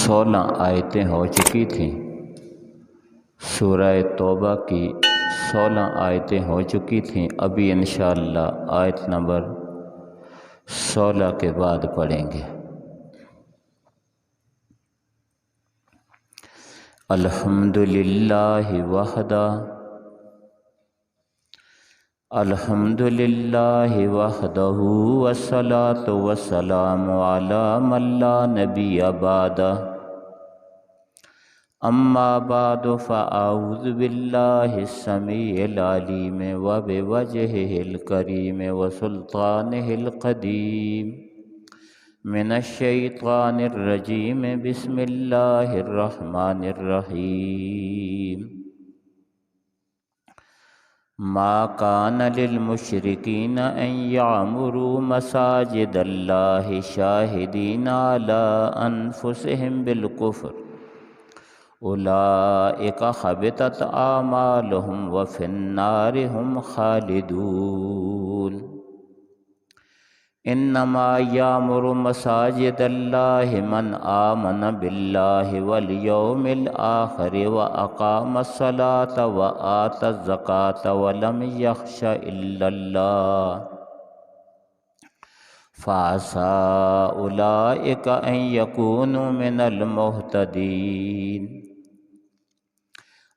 16 آیتیں ہو چکی تھیں۔ سورہ توبہ کی 16 آیتیں ہو چکی تھیں۔ ابھی انشاءاللہ آیت نمبر 16 کے بعد پڑھیں گے۔ الحمدللہ وحدہ، الحمدللہ وحدہ والصلاة والسلام علی من لا نبی بعدہ، اما بعد فاعوذ باللہ السمیع العلیم وبوجہہ الکریم وسلطانہ القدیم من الشیطان الرجیم، بسم اللہ الرحمن الرحیم۔ ما کان للمشرکین ان یعمروا مساجد اللہ شاہدین علی انفسہم بالکفر، اولئک حبطت اعمالہم وفی النار ہم خالدون۔ انما یعمر مساجد اللہ من آمن باللہ والیوم الآخر واقام الصلاة وآتى الزکاة ولم یخش الا اللہ، فعسى اولئک ان یکونوا من المہتدین۔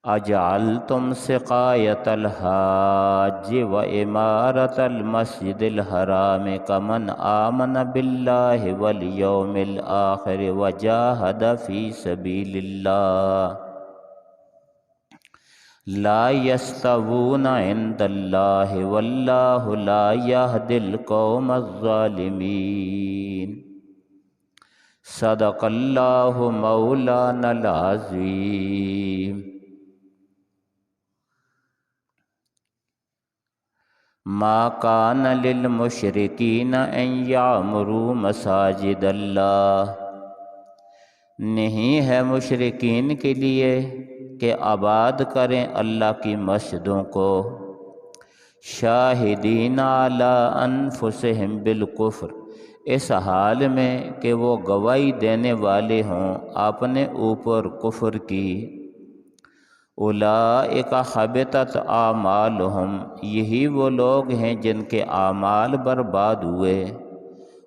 اجعلتم سقایۃ الحاج وامارۃ المسجد الحرام کمن آمن باللہ والیوم الآخر وجاہد فی سبیل اللہ، لا یستوون عند اللہ واللہ لا یہدی القوم الظالمین۔ صدق اللہ مولانا العظیم۔ ما کان للمشرکین ان یعمروا مساجد اللہ، نہیں ہے مشرکین کے لیے کہ آباد کریں اللہ کی مسجدوں کو، شاہدین علی انفسہم بالکفر، اس حال میں کہ وہ گواہی دینے والے ہوں اپنے اوپر کفر کی۔ اولئک حبطت اعمالہم، یہی وہ لوگ ہیں جن کے اعمال برباد ہوئے،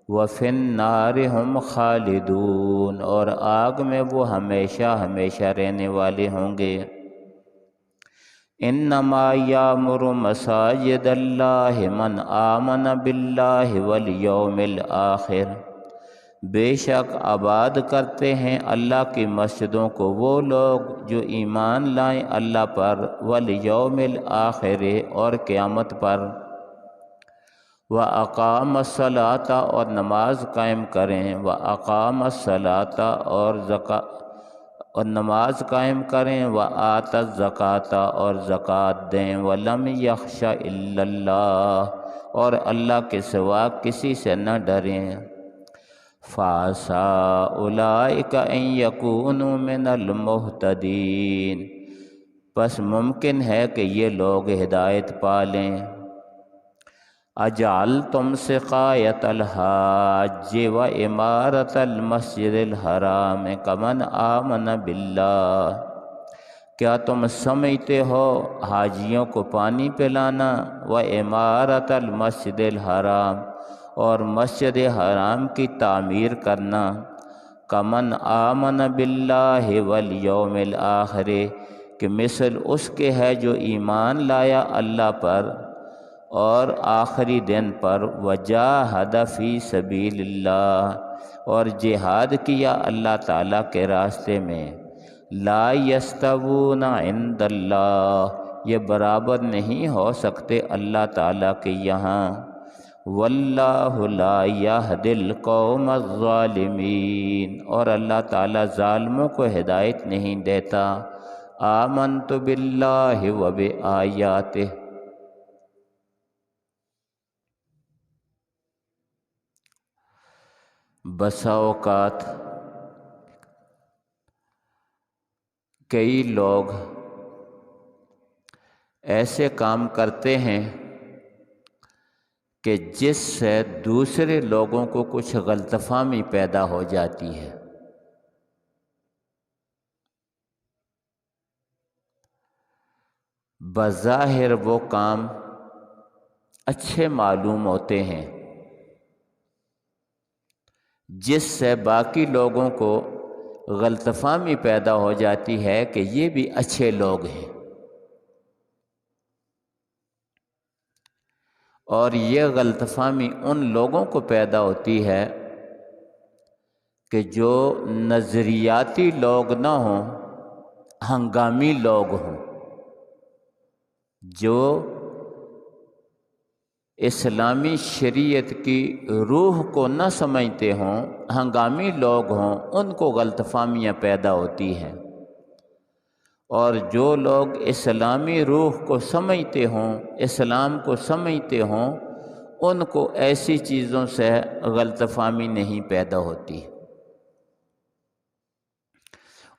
وفی النار ہم خالدون، اور آگ میں وہ ہمیشہ ہمیشہ رہنے والے ہوں گے۔ انما یعمر مساجد اللہ من آمن باللہ والیوم الآخر، بے شک آباد کرتے ہیں اللہ کی مسجدوں کو وہ لوگ جو ایمان لائیں اللہ پر، والیوم الآخر، اور قیامت پر، وَأَقَامَ الصَّلَاةَ، اور نماز قائم کریں، وَأَقَامَ الصَّلَاةَ، اور نماز قائم کریں، وَآتَى الزَّكَاةَ، اور زکوٰۃ دیں، وَلَمْ يَخْشَ إِلَّا اللَّهَ، اور اللہ کے سوا کسی سے نہ ڈریں۔ فَعَسَىٰ أُولَٰئِكَ أَن يَكُونُوا مِنَ الْمُهْتَدِينَ، پس ممکن ہے کہ یہ لوگ ہدایت پا لیں۔ اجعلتم سقایۃ الحاج وامارۃ المسجد الحرام کمن آمن باللہ، کیا تم سمجھتے ہو حاجیوں کو پانی پلانا، وامارۃ المسجد الحرام، اور مسجد حرام کی تعمیر کرنا، کمن آمن باللہ والیوم الآخر، کہ مثل اس کے ہے جو ایمان لایا اللہ پر اور آخری دن پر، وجاہد فی سبیل اللہ، اور جہاد کیا اللہ تعالیٰ کے راستے میں، لا یستوون عند اللہ، یہ برابر نہیں ہو سکتے اللہ تعالیٰ کے یہاں، واللہ لا یہدی القوم الظالمین، اور اللہ تعالیٰ ظالموں کو ہدایت نہیں دیتا۔ آمنت باللہ وبآیاتہ، بسا اوقات کئی لوگ ایسے کام کرتے ہیں کہ جس سے دوسرے لوگوں کو کچھ غلط فہمی پیدا ہو جاتی ہے۔ بظاہر وہ کام اچھے معلوم ہوتے ہیں، جس سے باقی لوگوں کو غلط فہمی پیدا ہو جاتی ہے کہ یہ بھی اچھے لوگ ہیں، اور یہ غلط فہمی ان لوگوں کو پیدا ہوتی ہے کہ جو نظریاتی لوگ نہ ہوں، ہنگامی لوگ ہوں، جو اسلامی شریعت کی روح کو نہ سمجھتے ہوں، ہنگامی لوگ ہوں، ان کو غلط فہمیاں پیدا ہوتی ہیں، اور جو لوگ اسلامی روح کو سمجھتے ہوں، اسلام کو سمجھتے ہوں، ان کو ایسی چیزوں سے غلط فہمی نہیں پیدا ہوتی۔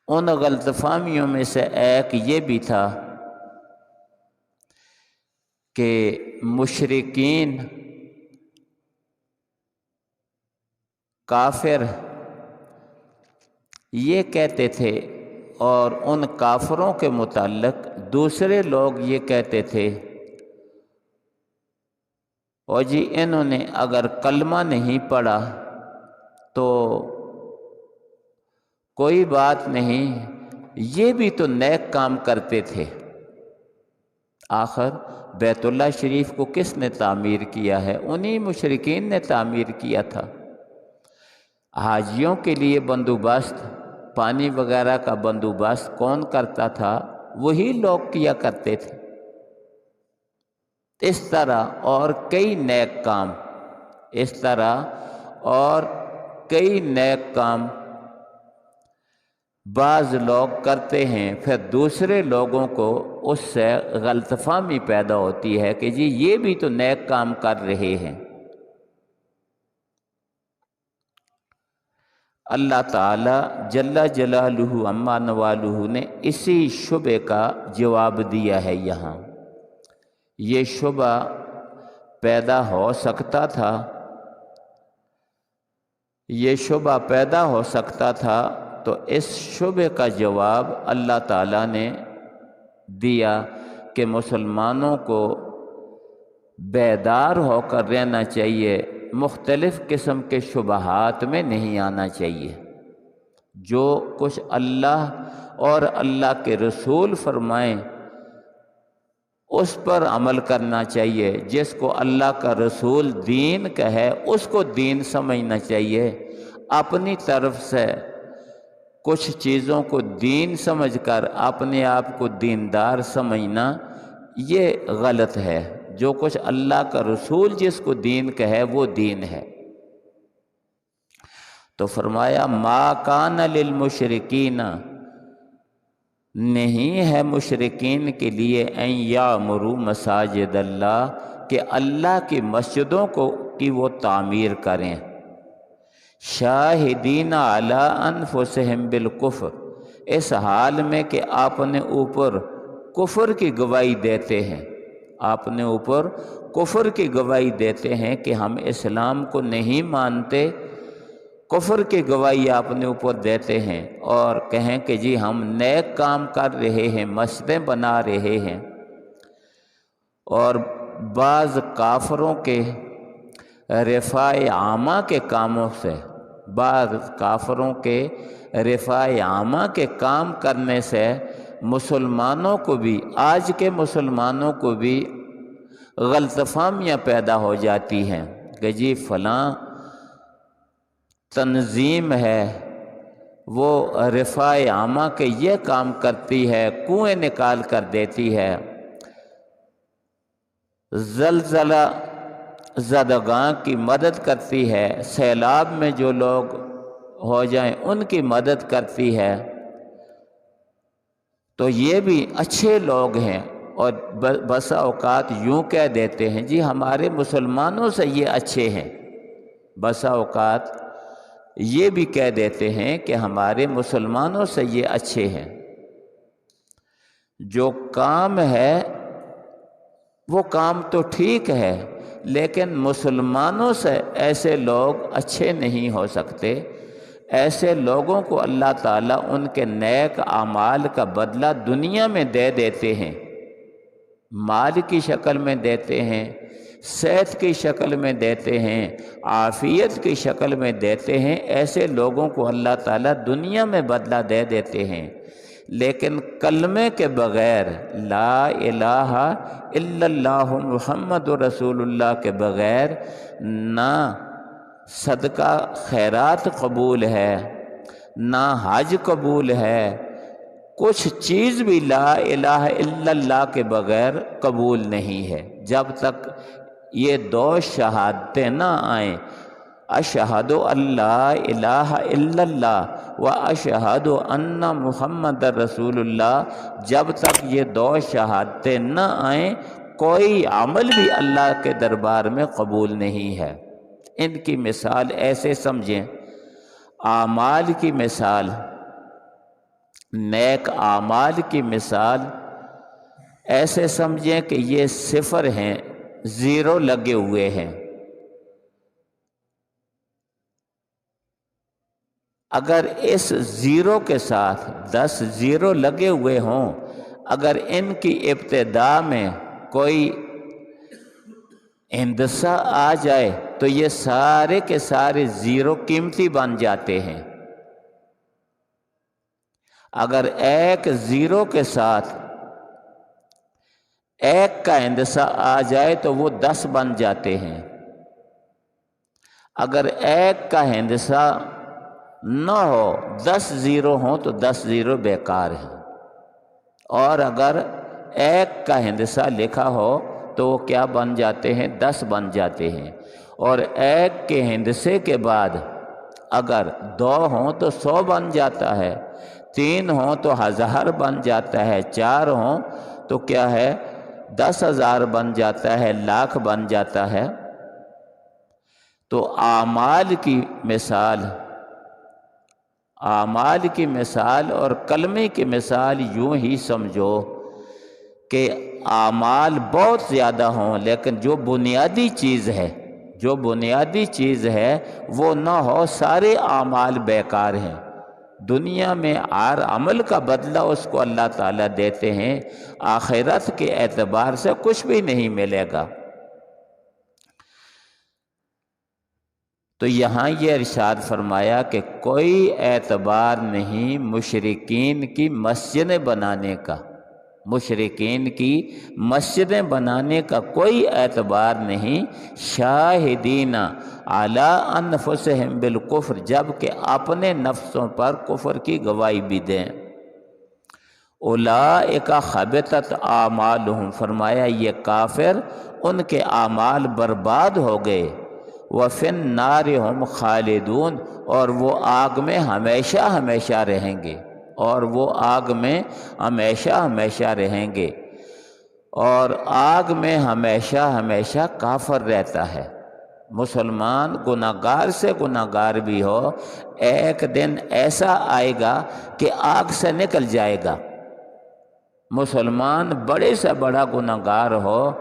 ان غلط فہمیوں میں سے ایک یہ بھی تھا کہ مشرکین، کافر یہ کہتے تھے، اور ان کافروں کے متعلق دوسرے لوگ یہ کہتے تھے، اور جی انہوں نے اگر کلمہ نہیں پڑھا تو کوئی بات نہیں، یہ بھی تو نیک کام کرتے تھے۔ آخر بیت اللہ شریف کو کس نے تعمیر کیا ہے؟ انہی مشرکین نے تعمیر کیا تھا۔ حاجیوں کے لیے بندوبست، پانی وغیرہ کا بندوبست کون کرتا تھا؟ وہی لوگ کیا کرتے تھے۔ اس طرح اور کئی نیک کام، اس طرح اور کئی نیک کام بعض لوگ کرتے ہیں، پھر دوسرے لوگوں کو اس سے غلط فہمی پیدا ہوتی ہے کہ جی یہ بھی تو نیک کام کر رہے ہیں۔ اللہ تعالی جل جلالہ عما نوالہ نے اسی شبہ کا جواب دیا ہے یہاں۔ یہ شبہ پیدا ہو سکتا تھا، یہ شبہ پیدا ہو سکتا تھا، تو اس شبہ کا جواب اللہ تعالیٰ نے دیا کہ مسلمانوں کو بیدار ہو کر رہنا چاہیے، مختلف قسم کے شبہات میں نہیں آنا چاہیے۔ جو کچھ اللہ اور اللہ کے رسول فرمائیں اس پر عمل کرنا چاہیے، جس کو اللہ کا رسول دین کہے اس کو دین سمجھنا چاہیے۔ اپنی طرف سے کچھ چیزوں کو دین سمجھ کر اپنے آپ کو دیندار سمجھنا یہ غلط ہے۔ جو کچھ اللہ کا رسول جس کو دین کہے وہ دین ہے۔ تو فرمایا ما کان للمشرکین، نہیں ہے مشرکین کے لیے ان یعمروا مساجد اللہ، کہ اللہ کی مسجدوں کی وہ تعمیر کریں، شاہدین علی انفسہم بالکفر، اس حال میں کہ اپنے اوپر کفر کی گواہی دیتے ہیں، اپنے اوپر کفر کی گواہی دیتے ہیں کہ ہم اسلام کو نہیں مانتے، کفر کی گواہی اپنے اوپر دیتے ہیں، اور کہیں کہ جی ہم نیک کام کر رہے ہیں، مسجدیں بنا رہے ہیں۔ اور بعض کافروں کے رفاع عامہ کے کاموں سے، بعض کافروں کے رفاع عامہ کے کام کرنے سے مسلمانوں کو بھی، آج کے مسلمانوں کو بھی غلط فہمیاں پیدا ہو جاتی ہیں کہ جی فلاں تنظیم ہے وہ رفاع عامہ کے یہ کام کرتی ہے، کنویں نکال کر دیتی ہے، زلزلہ زدگاں کی مدد کرتی ہے، سیلاب میں جو لوگ ہو جائیں ان کی مدد کرتی ہے، تو یہ بھی اچھے لوگ ہیں۔ اور بسا اوقات یوں کہہ دیتے ہیں جی ہمارے مسلمانوں سے یہ اچھے ہیں، بسا اوقات یہ بھی کہہ دیتے ہیں کہ ہمارے مسلمانوں سے یہ اچھے ہیں۔ جو کام ہے وہ کام تو ٹھیک ہے، لیکن مسلمانوں سے ایسے لوگ اچھے نہیں ہو سکتے۔ ایسے لوگوں کو اللہ تعالیٰ ان کے نیک اعمال کا بدلہ دنیا میں دے دیتے ہیں۔ مال کی شکل میں دیتے ہیں، صحت کی شکل میں دیتے ہیں، عافیت کی شکل میں دیتے ہیں، ایسے لوگوں کو اللہ تعالیٰ دنیا میں بدلہ دے دیتے ہیں۔ لیکن کلمے کے بغیر، لا الہ الا اللہ محمد رسول اللہ کے بغیر نہ صدقہ خیرات قبول ہے، نہ حج قبول ہے، کچھ چیز بھی لا الہ الا اللہ کے بغیر قبول نہیں ہے۔ جب تک یہ دو شہادتیں نہ آئیں، اشہد اللہ الہ الا اللہ و اشہد ان محمد رسول اللہ، جب تک یہ دو شہادتیں نہ آئیں کوئی عمل بھی اللہ کے دربار میں قبول نہیں ہے۔ ان کی مثال ایسے سمجھیں، اعمال کی مثال، نیک اعمال کی مثال ایسے سمجھیں کہ یہ صفر ہیں، زیرو لگے ہوئے ہیں۔ اگر اس زیرو کے ساتھ 10 زیرو لگے ہوئے ہوں، اگر ان کی ابتدا میں کوئی ہندسہ آ جائے تو یہ سارے کے سارے زیرو قیمتی بن جاتے ہیں۔ اگر ایک زیرو کے ساتھ ایک کا ہندسہ آ جائے تو وہ 10 بن جاتے ہیں۔ اگر ایک کا ہندسہ نہ ہو، 10 زیرو ہوں تو 10 زیرو بیکار ہیں، اور اگر ایک کا ہندسہ لکھا ہو تو وہ کیا بن جاتے ہیں؟ 10 بن جاتے ہیں۔ اور ایک کے ہندسے کے بعد اگر 2 ہوں تو 100 بن جاتا ہے، 3 ہوں تو 1000 بن جاتا ہے، 4 ہوں تو کیا ہے 10,000 بن جاتا ہے، لاکھ بن جاتا ہے۔ تو اعمال کی مثال اور کلمے کی مثال یوں ہی سمجھو کہ اعمال بہت زیادہ ہوں لیکن جو بنیادی چیز ہے وہ نہ ہو، سارے اعمال بیکار ہیں۔ دنیا میں ہر عمل کا بدلہ اس کو اللہ تعالیٰ دیتے ہیں، آخرت کے اعتبار سے کچھ بھی نہیں ملے گا۔ تو یہاں یہ ارشاد فرمایا کہ کوئی اعتبار نہیں مشرکین کی مسجدیں بنانے کا کوئی اعتبار نہیں، شاہدین علی انفسہم بالکفر، جبکہ اپنے نفسوں پر کفر کی گواہی بھی دیں۔ اولئک حبطت اعمالہم، فرمایا یہ کافر، ان کے اعمال برباد ہو گئے، وفی النار ہم خالدون، اور وہ آگ میں ہمیشہ ہمیشہ رہیں گے، اور آگ میں ہمیشہ ہمیشہ کافر رہتا ہے۔ مسلمان گناہگار سے گناہگار بھی ہو، ایک دن ایسا آئے گا کہ آگ سے نکل جائے گا۔ مسلمان بڑے سے بڑا گناہگار ہو،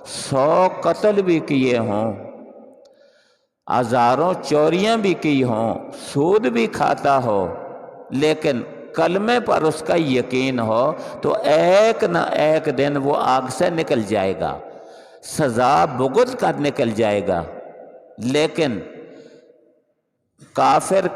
100 قتل بھی کیے ہوں، ہزاروں چوریاں بھی کی ہوں، سود بھی کھاتا ہو، لیکن کلمے پر اس کا یقین ہو تو ایک نہ ایک دن وہ آگ سے نکل جائے گا، سزا بھگت کر نکل جائے گا۔ لیکن کافر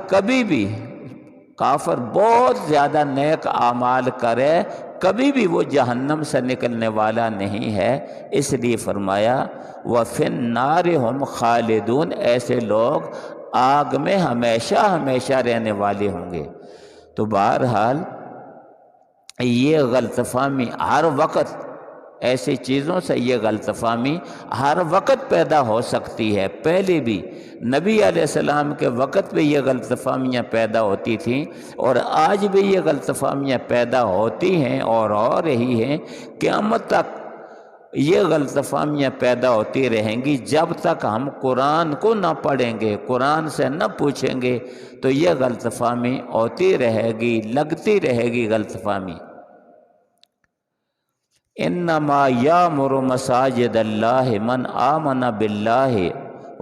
بہت زیادہ نیک اعمال کرے، کبھی بھی وہ جہنم سے نکلنے والا نہیں ہے۔ اس لیے فرمایا وَفِي النَّارِ هُمْ خَالِدُونَ، ایسے لوگ آگ میں ہمیشہ ہمیشہ رہنے والے ہوں گے۔ تو بہرحال یہ غلط فہمی ہر وقت، ایسی چیزوں سے یہ غلط فہمی ہر وقت پیدا ہو سکتی ہے۔ پہلے بھی نبی علیہ السلام کے وقت بھی یہ غلط فہمیاں پیدا ہوتی تھیں، اور آج بھی یہ غلط فہمیاں پیدا ہوتی ہیں اور ہو رہی ہیں۔ قیامت تک یہ غلط فہمیاں پیدا ہوتی رہیں گی، جب تک ہم قرآن کو نہ پڑھیں گے، قرآن سے نہ پوچھیں گے، تو یہ غلط فہمی ہوتی رہے گی، لگتی رہے گی غلط فہمی۔ انما یامر مساجد اللہ من آمن باللہ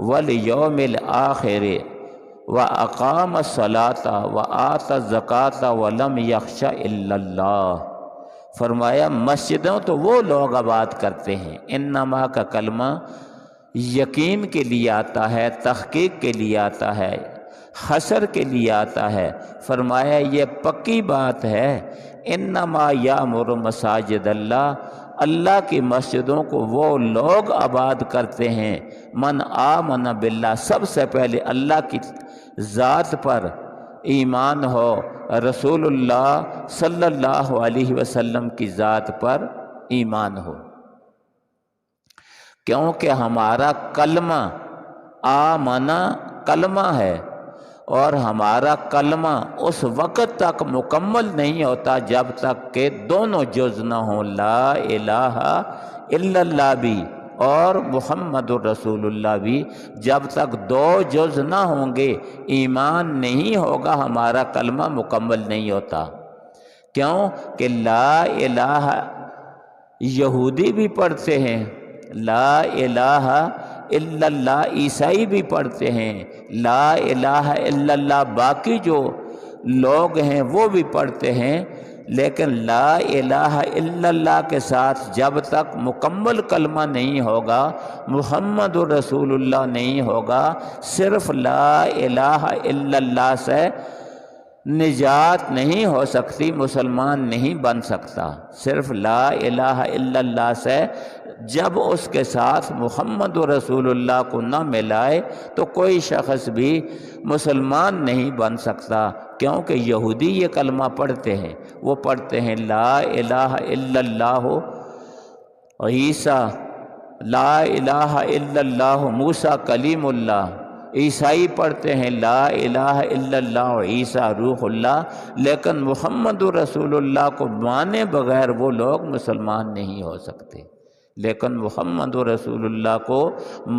والیوم الآخر واقام الصلاۃ وآتى الزکاۃ ولم یخش الا اللہ، فرمایا مسجدوں تو وہ لوگ آباد کرتے ہیں، انما کا کلمہ یقین کے لیے آتا ہے، تحقیق کے لیے آتا ہے، حصر کے لیے آتا ہے۔ فرمایا یہ پکی بات ہے، انما یامر مساجد اللہ، اللہ کی مسجدوں کو وہ لوگ آباد کرتے ہیں من آمن باللہ، سب سے پہلے اللہ کی ذات پر ایمان ہو، رسول اللہ صلی اللہ علیہ وسلم کی ذات پر ایمان ہو، کیونکہ ہمارا کلمہ آمنا کلمہ ہے، اور ہمارا کلمہ اس وقت تک مکمل نہیں ہوتا جب تک کہ دونوں جز نہ ہوں، لا الہ الا اللہ بھی اور محمد الرسول اللہ بھی۔ جب تک دو جز نہ ہوں گے ایمان نہیں ہوگا، ہمارا کلمہ مکمل نہیں ہوتا۔ کیوں کہ لا الہ یہودی بھی پڑھتے ہیں، لا الہ الا اللہ عیسائی بھی پڑھتے ہیں، لا الہ الا اللہ باقی جو لوگ ہیں وہ بھی پڑھتے ہیں، لیکن لا الہ الا اللہ کے ساتھ جب تک مکمل کلمہ نہیں ہوگا، محمد رسول اللہ نہیں ہوگا، صرف لا الہ الا اللہ سے نجات نہیں ہو سکتی، مسلمان نہیں بن سکتا۔ صرف لا الہ الا اللہ سے جب اس کے ساتھ محمد رسول اللہ کو نہ ملائے تو کوئی شخص بھی مسلمان نہیں بن سکتا، کیونکہ یہودی یہ کلمہ پڑھتے ہیں، وہ پڑھتے ہیں لا الہ الا اللہ عیسیٰ، لا الہ الا اللہ موسیٰ کلیم اللہ۔ عیسائی پڑھتے ہیں لا الہ الا اللہ عیسیٰ روح اللہ، لیکن محمد رسول اللہ کو مانے بغیر وہ لوگ مسلمان نہیں ہو سکتے، لیکن محمد رسول اللہ کو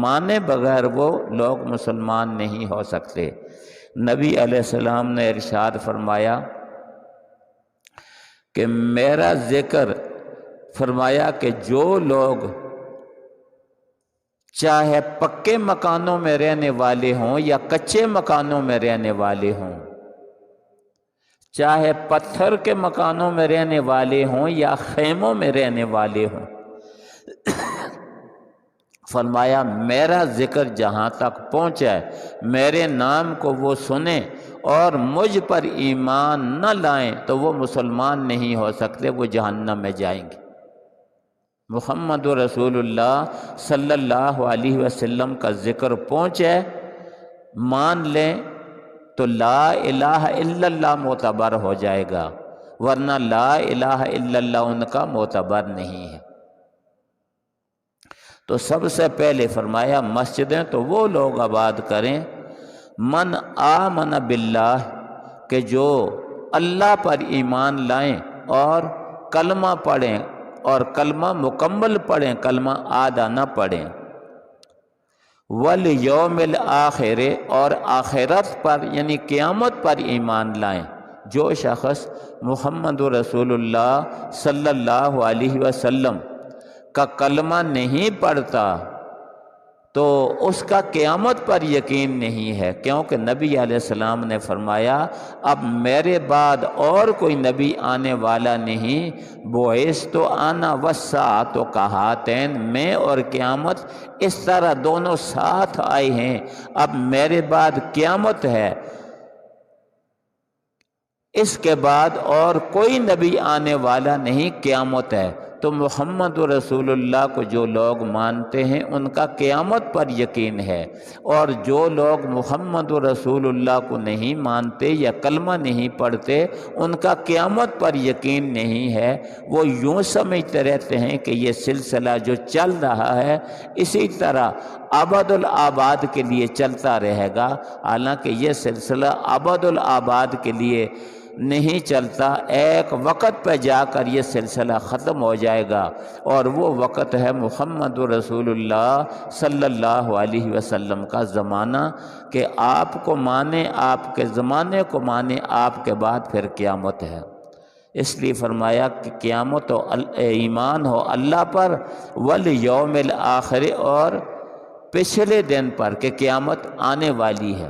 مانے بغیر وہ لوگ مسلمان نہیں ہو سکتے۔ نبی علیہ السلام نے ارشاد فرمایا کہ میرا ذکر، فرمایا کہ جو لوگ چاہے پکے مکانوں میں رہنے والے ہوں یا کچے مکانوں میں رہنے والے ہوں، چاہے پتھر کے مکانوں میں رہنے والے ہوں یا خیموں میں رہنے والے ہوں، فرمایا میرا ذکر جہاں تک پہنچے، میرے نام کو وہ سنیں اور مجھ پر ایمان نہ لائیں تو وہ مسلمان نہیں ہو سکتے، وہ جہنم میں جائیں گے۔ محمد رسول اللہ صلی اللہ علیہ وسلم کا ذکر پہنچے، مان لیں تو لا الہ الا اللہ معتبر ہو جائے گا، ورنہ لا الہ الا اللہ ان کا معتبر نہیں ہے۔ تو سب سے پہلے فرمایا مسجدیں تو وہ لوگ آباد کریں من آمن باللہ، کہ جو اللہ پر ایمان لائیں اور کلمہ پڑھیں، اور کلمہ مکمل پڑھیں، کلمہ آدھا نہ پڑھیں، والیوم الآخر، اور آخرت پر یعنی قیامت پر ایمان لائیں۔ جو شخص محمد رسول اللہ صلی اللہ علیہ وسلم کا کلمہ نہیں پڑھتا تو اس کا قیامت پر یقین نہیں ہے، کیونکہ نبی علیہ السلام نے فرمایا اب میرے بعد اور کوئی نبی آنے والا نہیں، بعثت انا والساعۃ کہاتین، میں اور قیامت اس طرح دونوں ساتھ آئے ہیں، اب میرے بعد قیامت ہے، اس کے بعد اور کوئی نبی آنے والا نہیں، قیامت ہے۔ تو محمد رسول اللہ کو جو لوگ مانتے ہیں ان کا قیامت پر یقین ہے، اور جو لوگ محمد رسول اللہ کو نہیں مانتے یا کلمہ نہیں پڑھتے ان کا قیامت پر یقین نہیں ہے، وہ یوں سمجھتے رہتے ہیں کہ یہ سلسلہ جو چل رہا ہے اسی طرح ابد الآباد کے لیے چلتا رہے گا، حالانکہ یہ سلسلہ ابد الآباد کے لیے نہیں چلتا، ایک وقت پہ جا کر یہ سلسلہ ختم ہو جائے گا، اور وہ وقت ہے محمد رسول اللہ صلی اللہ علیہ وسلم کا زمانہ، کہ آپ کو مانے، آپ کے زمانے کو مانے، آپ کے بعد پھر قیامت ہے۔ اس لیے فرمایا کہ قیامت و ایمان ہو اللہ پر، والیوم الآخر، اور پچھلے دن پر کہ قیامت آنے والی ہے۔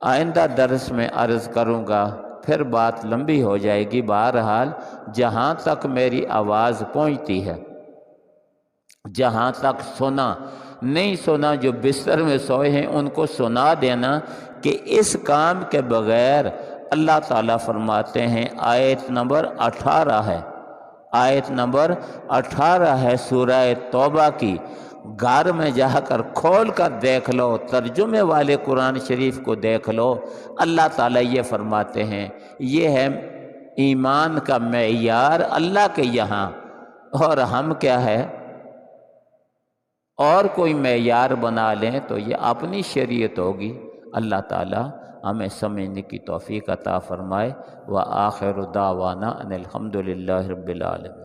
آئندہ درس میں عرض کروں گا، پھر بات لمبی ہو جائے گی۔ بہرحال جہاں تک میری آواز پہنچتی ہے، جہاں تک سنا نہیں سنا، جو بستر میں سوئے ہیں ان کو سنا دینا کہ اس کام کے بغیر اللہ تعالیٰ فرماتے ہیں، آیت نمبر 18 ہے، آیت نمبر 18 ہے سورہ توبہ کی، گھر میں جا کر کھول کر دیکھ لو، ترجمے والے قرآن شریف کو دیکھ لو، اللہ تعالیٰ یہ فرماتے ہیں، یہ ہے ایمان کا معیار اللہ کے یہاں، اور ہم کیا ہے اور کوئی معیار بنا لیں تو یہ اپنی شریعت ہوگی۔ اللہ تعالیٰ ہمیں سمجھنے کی توفیق عطا فرمائے۔ وآخر دعوانا ان الحمد للہ رب العالمین۔